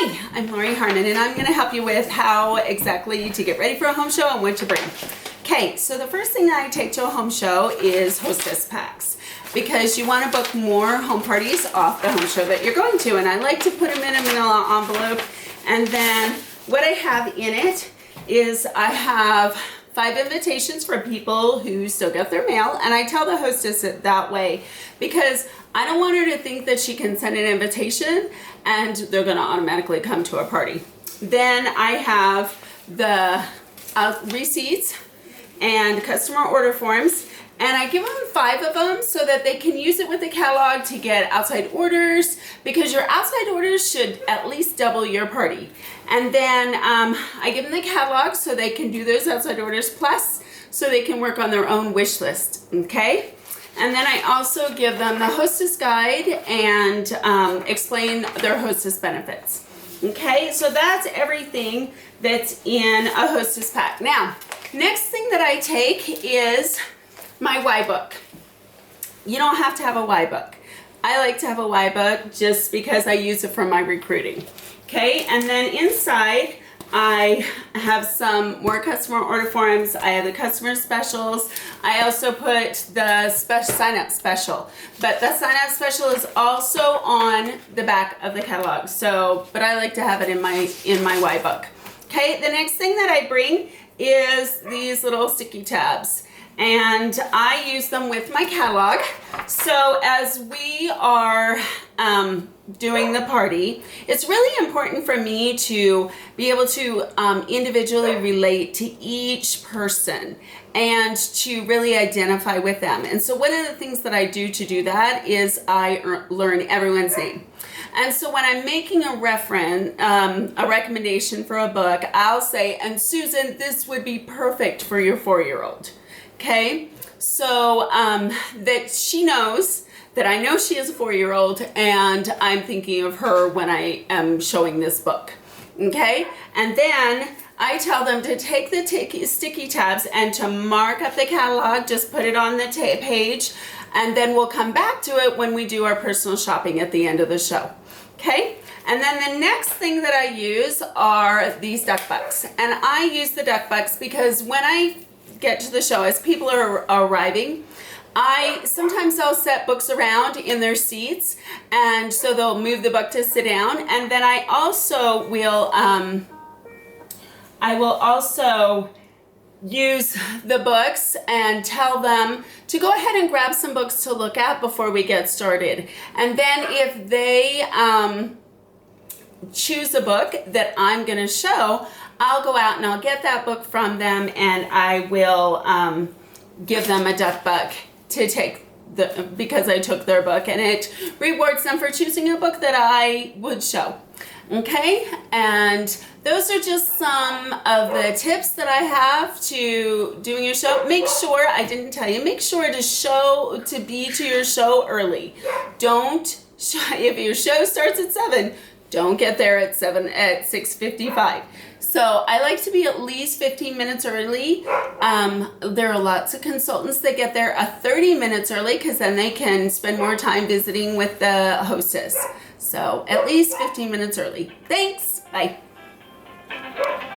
Hi, I'm Lori Harmon, and I'm going to help you with how exactly to get ready for a home show and what to bring. Okay, so the first thing I take to a home show is hostess packs, because you want to book more home parties off the home show that you're going to, and I like to put them in a manila envelope. And then what I have in it is I have 5 invitations for people who still get their mail, and I tell the hostess it that way because I don't want her to think that she can send an invitation and they're going to automatically come to a party. Then I have the receipts and customer order forms, and I give them 5 of them so that they can use it with the catalog to get outside orders, because your outside orders should at least double your party. And then I give them the catalog so they can do those outside orders, plus so they can work on their own wish list, okay? And then I also give them the hostess guide and explain their hostess benefits. Okay, so that's everything that's in a hostess pack. Now, next thing that I take is my Y book. You don't have to have a Y book. I like to have a Y book just because I use it for my recruiting. Okay, and then inside I have some more customer order forms. I have the customer specials. I also put the sign up special, but the sign up special is also on the back of the catalog. So, but I like to have it in my Y book. Okay, the next thing that I bring is these little sticky tabs, and I use them with my catalog. So as we are doing the party, it's really important for me to be able to individually relate to each person and to really identify with them. And so one of the things that I do to do that is I learn everyone's name. And so when I'm making a recommendation for a book, I'll say, and Susan, this would be perfect for your 4-year-old. Okay, so that she knows that I know she is a 4-year-old and I'm thinking of her when I am showing this book. Okay, and then I tell them to take the sticky tabs and to mark up the catalog, just put it on the page, and then we'll come back to it when we do our personal shopping at the end of the show. Okay, and then the next thing that I use are these duck bucks, and I use the duck bucks because when I get to the show, as people are arriving, sometimes I'll set books around in their seats, and so they'll move the book to sit down. And then I also will use the books and tell them to go ahead and grab some books to look at before we get started. And then if they choose a book that I'm going to show, I'll go out and I'll get that book from them, and I will give them a duck buck to take because I took their book, and it rewards them for choosing a book that I would show. Okay, and those are just some of the tips that I have to doing your show. Make sure, I didn't tell you, make sure to be to your show early. If your show starts at 7, don't get there at 6:55. So I like to be at least 15 minutes early. There are lots of consultants that get there 30 minutes early because then they can spend more time visiting with the hostess. So at least 15 minutes early. Thanks. Bye.